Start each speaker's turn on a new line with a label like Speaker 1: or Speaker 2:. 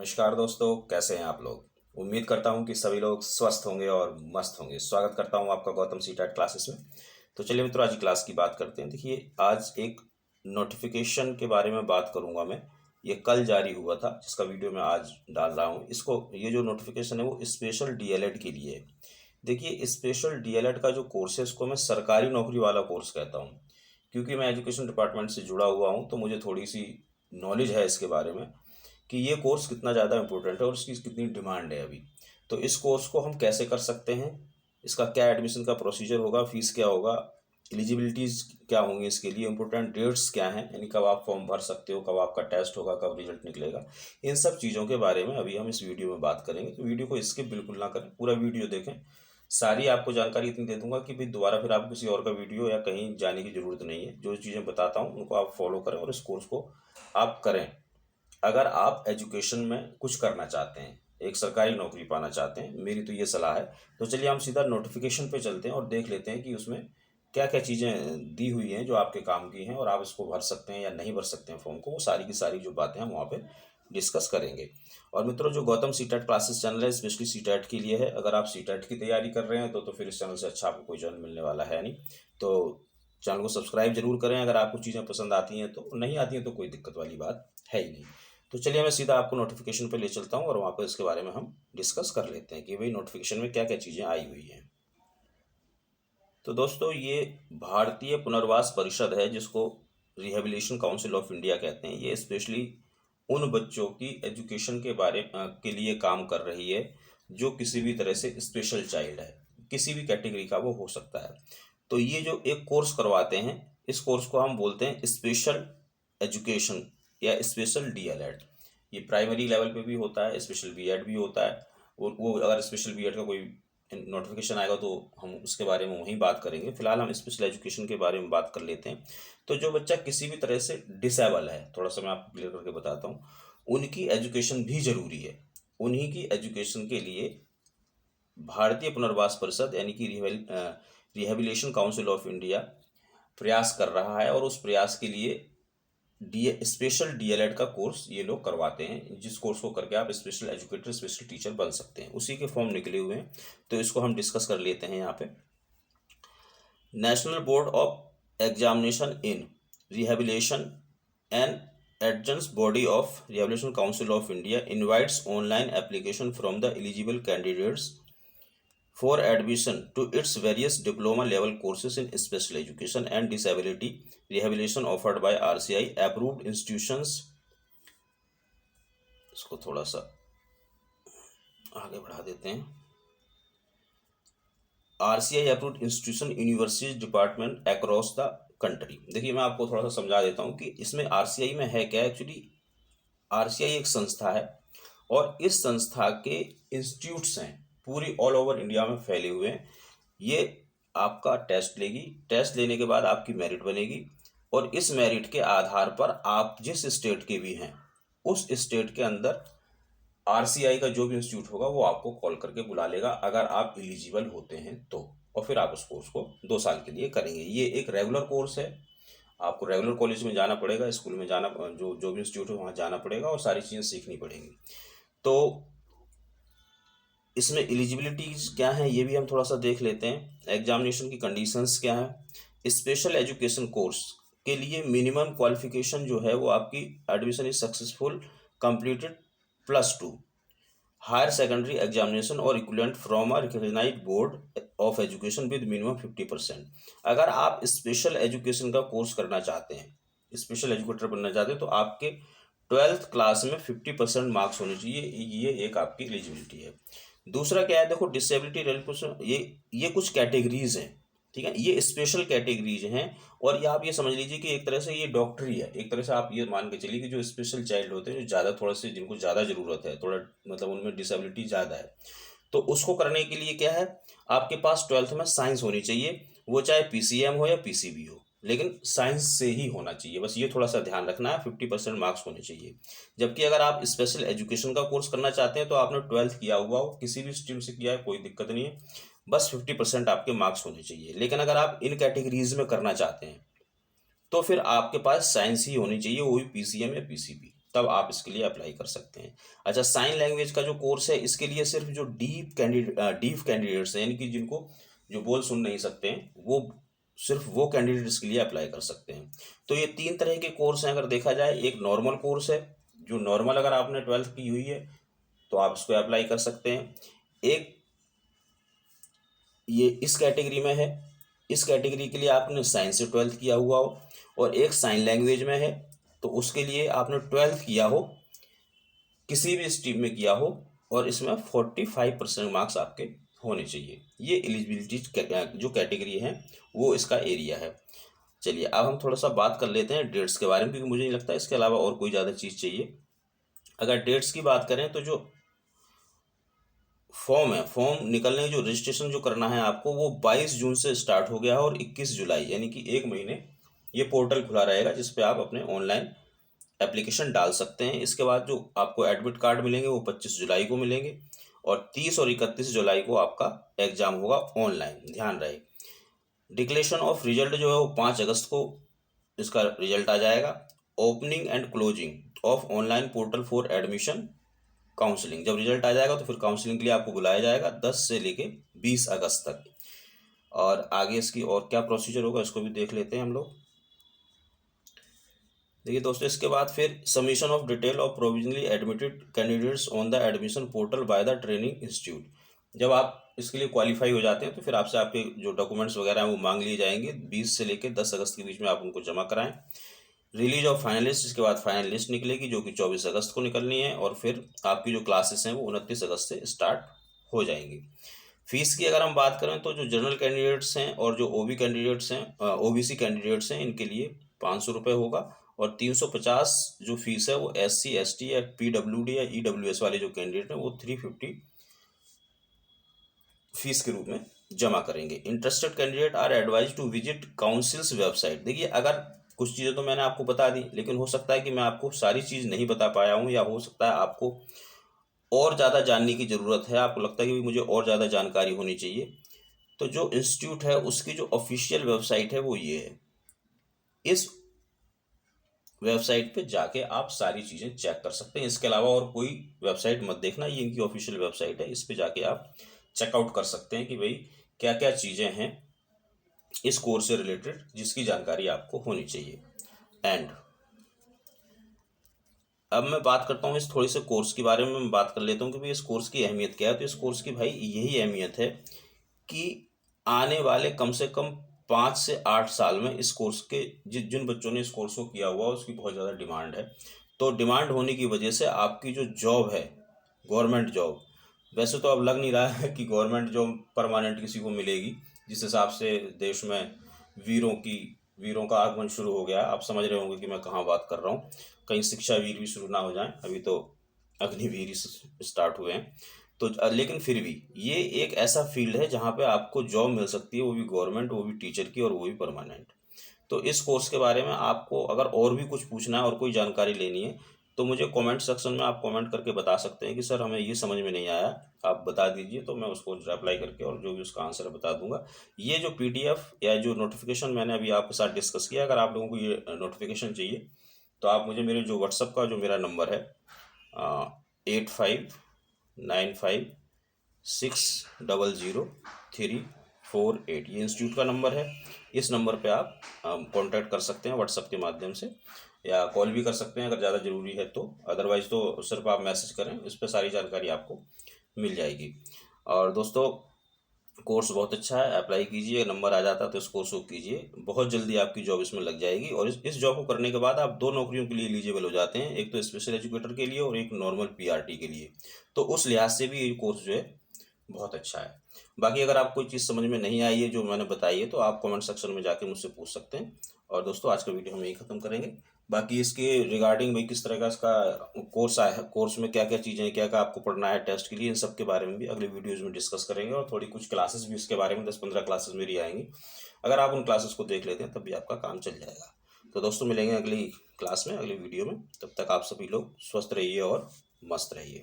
Speaker 1: नमस्कार दोस्तों, कैसे हैं आप लोग। उम्मीद करता हूं कि सभी लोग स्वस्थ होंगे और मस्त होंगे। स्वागत करता हूं आपका गौतम सीटेट क्लासेस में। तो चलिए मित्रों, आज की क्लास की बात करते हैं। देखिए, आज एक नोटिफिकेशन के बारे में बात करूंगा मैं। ये कल जारी हुआ था, जिसका वीडियो मैं आज डाल रहा हूँ। ये जो नोटिफिकेशन है वो स्पेशल डीएलएड के लिए है। देखिए, स्पेशल डीएलएड का जो कोर्स है इसको मैं सरकारी नौकरी वाला कोर्स कहता हूँ, क्योंकि मैं एजुकेशन डिपार्टमेंट से जुड़ा हुआ हूँ, तो मुझे थोड़ी सी नॉलेज है इसके बारे में कि ये कोर्स कितना ज़्यादा इम्पोर्टेंट है और इसकी कितनी डिमांड है अभी। तो इस कोर्स को हम कैसे कर सकते हैं, इसका क्या एडमिशन का प्रोसीजर होगा, फीस क्या होगा, एलिजिबिलिटीज़ क्या होंगी इसके लिए, इंपॉर्टेंट डेट्स क्या हैं, यानी कब आप फॉर्म भर सकते हो, कब आपका टेस्ट होगा, कब रिजल्ट निकलेगा, इन सब चीज़ों के बारे में अभी हम इस वीडियो में बात करेंगे। तो वीडियो को स्किप बिल्कुल ना करें, पूरा वीडियो देखें। सारी आपको जानकारी इतनी दे दूंगा कि भाई दोबारा फिर आपको किसी और का वीडियो या कहीं जाने की ज़रूरत नहीं है। जो चीज़ें बताता हूँ उनको आप फॉलो करें और इस कोर्स को आप करें। अगर आप एजुकेशन में कुछ करना चाहते हैं, एक सरकारी नौकरी पाना चाहते हैं, मेरी तो ये सलाह है। तो चलिए हम सीधा नोटिफिकेशन पे चलते हैं और देख लेते हैं कि उसमें क्या क्या चीज़ें दी हुई हैं जो आपके काम की हैं और आप इसको भर सकते हैं या नहीं भर सकते हैं फॉर्म को। वो सारी की सारी जो बातें हम वहाँ पे डिस्कस करेंगे। और मित्रों, जो गौतम सीटेट क्लासेस चैनल है स्पेशली सीटेट के लिए है। अगर आप सीटेट की तैयारी कर रहे हैं तो फिर इस चैनल से अच्छा आपको कोई चैनल मिलने वाला है नहीं। तो चैनल को सब्सक्राइब जरूर करें अगर आपको चीज़ें पसंद आती हैं। तो नहीं आती हैं तो कोई दिक्कत वाली बात है ही नहीं। तो चलिए मैं सीधा आपको नोटिफिकेशन पे ले चलता हूँ और वहाँ पर इसके बारे में हम डिस्कस कर लेते हैं कि भाई नोटिफिकेशन में क्या क्या चीज़ें आई हुई हैं। तो दोस्तों, ये भारतीय पुनर्वास परिषद है, जिसको रिहेबिलिटेशन काउंसिल ऑफ इंडिया कहते हैं। ये स्पेशली उन बच्चों की एजुकेशन के लिए काम कर रही है जो किसी भी तरह से स्पेशल चाइल्ड है, किसी भी कैटेगरी का वो हो सकता है। तो ये जो एक कोर्स करवाते हैं, इस कोर्स को हम बोलते हैं स्पेशल एजुकेशन या स्पेशल डीएलएड। ये प्राइमरी लेवल पे भी होता है, स्पेशल बीएड भी होता है। वो अगर स्पेशल बीएड का कोई नोटिफिकेशन आएगा तो हम उसके बारे में वहीं बात करेंगे। फिलहाल हम स्पेशल एजुकेशन के बारे में बात कर लेते हैं। तो जो बच्चा किसी भी तरह से डिसेबल है, थोड़ा सा मैं आपको क्लियर करके बताता हूँ, उनकी एजुकेशन भी जरूरी है। उन्हीं की एजुकेशन के लिए भारतीय पुनर्वास परिषद यानी कि रिहेबिलिटेशन काउंसिल ऑफ इंडिया प्रयास कर रहा है और उस प्रयास के लिए स्पेशल डीएलएड का कोर्स ये लोग करवाते हैं, जिस कोर्स को करके आप स्पेशल एजुकेटर, स्पेशल टीचर बन सकते हैं। उसी के फॉर्म निकले हुए हैं, तो इसको हम डिस्कस कर लेते हैं यहाँ पे। National board of examination in rehabilitation and adjuncts body of rehabilitation council of india invites online application from the eligible candidates for admission to its various diploma level courses in special education and disability rehabilitation offered by RCI approved institutions। इसको थोड़ा सा आगे बढ़ा देते हैं। RCI approved institution universities department across the country. देखिए, मैं आपको थोड़ा सा समझा देता हूँ कि इसमें RCI में है क्या। एक्चुअली RCI एक संस्था है और इस संस्था के इंस्टीट्यूट्स हैं पूरी ऑल ओवर इंडिया में फैले हुए हैं। ये आपका टेस्ट लेगी, टेस्ट लेने के बाद आपकी मेरिट बनेगी और इस मेरिट के आधार पर आप जिस स्टेट के भी हैं उस स्टेट के अंदर RCI का जो भी इंस्टीट्यूट होगा वो आपको कॉल करके बुला लेगा अगर आप एलिजिबल होते हैं तो। और फिर आप उस कोर्स को 2 साल के लिए करेंगे। ये एक रेगुलर कोर्स है। आपको रेगुलर कॉलेज में जाना पड़ेगा, स्कूल में जाना, जो भी इंस्टीट्यूट है वहाँ जाना पड़ेगा और सारी चीज़ें सीखनी पड़ेंगी। तो इसमें एलिजिबिलिटीज क्या है ये भी हम थोड़ा सा देख लेते हैं। एग्जामिनेशन की कंडीशंस क्या है। स्पेशल एजुकेशन कोर्स के लिए मिनिमम क्वालिफिकेशन जो है वो आपकी admission is successful completed +2 higher secondary examination और equivalent from a recognised board of education with minimum 50%। अगर आप स्पेशल एजुकेशन का कोर्स करना चाहते हैं, स्पेशल एजुकेटर बनना चाहते हैं, तो आपके 12th क्लास में 50% मार्क्स होने चाहिए। ये एक आपकी एलिजिबिलिटी है। दूसरा क्या है, देखो डिसेबिलिटी रेलिकेशन, ये कुछ कैटेगरीज हैं, ठीक है, ये स्पेशल कैटेगरीज हैं। और ये आप ये समझ लीजिए कि एक तरह से ये डॉक्टरी है। एक तरह से आप ये मान के चलिए कि जो स्पेशल चाइल्ड होते हैं, जो ज़्यादा थोड़ा से जिनको ज़्यादा ज़रूरत है, थोड़ा मतलब उनमें डिसेबिलिटी ज़्यादा है, तो उसको करने के लिए क्या है, आपके पास 12th में साइंस होनी चाहिए। वो चाहे PCM हो या PCB हो, लेकिन साइंस से ही होना चाहिए। बस ये थोड़ा सा ध्यान रखना है, 50% मार्क्स होने चाहिए। जबकि अगर आप स्पेशल एजुकेशन का कोर्स करना चाहते हैं तो आपने 12th किया हुआ हो, किसी भी स्ट्रीम से किया है, कोई दिक्कत नहीं है, बस 50% आपके मार्क्स होने चाहिए। लेकिन अगर आप इन कैटेगरीज में करना चाहते हैं तो फिर आपके पास साइंस ही होनी चाहिए, वो भी PCM या PCB, तब आप इसके लिए अप्लाई कर सकते हैं। अच्छा, साइन लैंग्वेज का जो कोर्स है इसके लिए सिर्फ जो डीफ कैंडिडेट्स हैं, यानी कि जिनको जो बोल सुन नहीं सकते हैं, वो सिर्फ वो कैंडिडेट्स के लिए अप्लाई कर सकते हैं। तो ये 3 तरह के कोर्स हैं अगर देखा जाए। एक नॉर्मल कोर्स है, जो नॉर्मल अगर आपने 12th की हुई है तो आप इसको अप्लाई कर सकते हैं। एक ये इस कैटेगरी में है, इस कैटेगरी के लिए आपने साइंस से 12th किया हुआ हो, और एक साइन लैंग्वेज में है तो उसके लिए आपने 12th किया हो, किसी भी स्ट्रीम में किया हो, और इसमें 45% मार्क्स आपके होने चाहिए। ये एलिजिबिलिटी जो कैटेगरी है वो इसका एरिया है। चलिए अब हम थोड़ा सा बात कर लेते हैं डेट्स के बारे में, क्योंकि मुझे नहीं लगता इसके अलावा और कोई ज़्यादा चीज़ चाहिए। अगर डेट्स की बात करें तो जो फॉर्म है, फॉर्म निकलने की जो रजिस्ट्रेशन जो करना है आपको, वो 22 जून से स्टार्ट हो गया है, और 21 जुलाई यानी कि 1 महीने ये पोर्टल खुला रहेगा जिस पे आप अपने ऑनलाइन एप्लीकेशन डाल सकते हैं। इसके बाद जो आपको एडमिट कार्ड मिलेंगे वो 25 जुलाई को मिलेंगे, और 30 और 31 जुलाई को आपका एग्जाम होगा ऑनलाइन, ध्यान रहे। डिक्लेरेशन ऑफ रिजल्ट जो है वो 5 अगस्त को इसका रिजल्ट आ जाएगा। Opening and closing of online portal for admission counselling, जब रिजल्ट आ जाएगा तो फिर काउंसलिंग के लिए आपको बुलाया जाएगा 10 से लेके 20 अगस्त तक। और आगे इसकी और क्या प्रोसीजर होगा इसको भी देख लेते हैं हम लोग। देखिए दोस्तों, इसके बाद फिर submission of detail of provisionally admitted candidates on the admission portal by the training institute. जब आप इसके लिए क्वालिफाई हो जाते हैं तो फिर आपसे आपके जो डॉक्यूमेंट्स वगैरह हैं वो मांग लिए जाएंगे। 20 से लेकर 10 अगस्त के बीच में आप उनको जमा कराएं। रिलीज ऑफ फाइनलिस्ट, इसके बाद फाइनल लिस्ट निकलेगी जो कि 24 अगस्त को निकलनी है, और फिर आपकी जो क्लासेस हैं वो 29 अगस्त से स्टार्ट हो जाएंगी। फीस की अगर हम बात करें तो जो जनरल कैंडिडेट्स हैं और जो ओबीसी कैंडिडेट्स हैं, इनके लिए 500 रुपये होगा, और 350 जो फीस है वो SC ST या PWD या EWS वाले जो कैंडिडेट हैं वो 350 फीस के रूप में जमा करेंगे। Interested candidate are advise to visit council's website. देखिए, अगर कुछ चीज़ें तो मैंने आपको बता दी, लेकिन हो सकता है कि मैं आपको सारी चीज़ नहीं बता पाया हूँ, या हो सकता है आपको और ज़्यादा जानने की ज़रूरत है, आपको लगता है कि मुझे और ज़्यादा जानकारी होनी चाहिए। तो जो इंस्टीट्यूट है उसकी जो ऑफिशियल वेबसाइट है वो ये है। इस वेबसाइट पे जाके आप सारी चीज़ें चेक कर सकते हैं। इसके अलावा और कोई वेबसाइट मत देखना, ये इनकी ऑफिशियल वेबसाइट है, इस पे जाके आप चेकआउट कर सकते हैं कि भाई क्या क्या चीज़ें हैं इस कोर्स से रिलेटेड जिसकी जानकारी आपको होनी चाहिए। एंड अब मैं बात करता हूँ इस थोड़ी से कोर्स के बारे में, मैं बात कर लेता हूँ कि भाई इस कोर्स की अहमियत क्या है। तो इस कोर्स की भाई यही अहमियत है कि आने वाले कम से कम 5 से 8 साल में इस कोर्स के जिन बच्चों ने इस कोर्स को किया हुआ उसकी बहुत ज़्यादा डिमांड है। तो डिमांड होने की वजह से आपकी जो जॉब है, गवर्नमेंट जॉब, वैसे तो अब लग नहीं रहा है कि गवर्नमेंट जॉब परमानेंट किसी को मिलेगी। जिस हिसाब से देश में वीरों का आगमन शुरू हो गया, आप समझ रहे होंगे कि मैं कहाँ बात कर रहा हूँ। कहीं शिक्षा वीर भी शुरू ना हो जाएं, अभी तो अग्निवीर ही स्टार्ट हुए हैं। तो लेकिन फिर भी ये एक ऐसा फील्ड है जहाँ पे आपको जॉब मिल सकती है, वो भी गवर्नमेंट, वो भी टीचर की, और वो भी परमानेंट। तो इस कोर्स के बारे में आपको अगर और भी कुछ पूछना है और कोई जानकारी लेनी है तो मुझे कमेंट सेक्शन में आप कमेंट करके बता सकते हैं कि सर हमें ये समझ में नहीं आया, आप बता दीजिए, तो मैं उसको रिप्लाई करके और जो भी उसका आंसर बता दूंगा। ये जो PDF या जो नोटिफिकेशन मैंने अभी आपके साथ डिस्कस किया, अगर आप लोगों को ये नोटिफिकेशन चाहिए तो आप मुझे मेरे जो व्हाट्सअप का जो मेरा नंबर है 8595600348, ये इंस्टीट्यूट का नंबर है। इस नंबर पे आप कांटेक्ट कर सकते हैं व्हाट्सएप के माध्यम से, या कॉल भी कर सकते हैं अगर ज़्यादा ज़रूरी है तो। अदरवाइज़ तो सिर्फ आप मैसेज करें, इस पर सारी जानकारी आपको मिल जाएगी। और दोस्तों, कोर्स बहुत अच्छा है, अप्लाई कीजिए, नंबर आ जाता है तो इस कोर्स को कीजिए, बहुत जल्दी आपकी जॉब इसमें लग जाएगी। और इस जॉब को करने के बाद आप 2 नौकरियों के लिए एलिजिबल हो जाते हैं, एक तो स्पेशल एजुकेटर के लिए और एक नॉर्मल PRT के लिए। तो उस लिहाज से भी ये कोर्स जो है बहुत अच्छा है। बाकी अगर आप कोई चीज़ समझ में नहीं आई है जो मैंने बताई है तो आप कमेंट सेक्शन में जाके मुझसे पूछ सकते हैं। और दोस्तों, आज का वीडियो हम यही ख़त्म करेंगे। बाकी इसके रिगार्डिंग भाई किस तरह का इसका कोर्स आया है, कोर्स में क्या क्या चीज़ें हैं, क्या क्या आपको पढ़ना है टेस्ट के लिए, इन सब के बारे में भी अगले वीडियोज़ में डिस्कस करेंगे। और थोड़ी कुछ क्लासेस भी इसके बारे में 10-15 क्लासेस मेरी आएंगी, अगर आप उन क्लासेस को देख लेते हैं तब भी आपका काम चल जाएगा। तो दोस्तों, मिलेंगे अगली क्लास में, अगली वीडियो में। तब तक आप सभी लोग स्वस्थ रहिए और मस्त रहिए।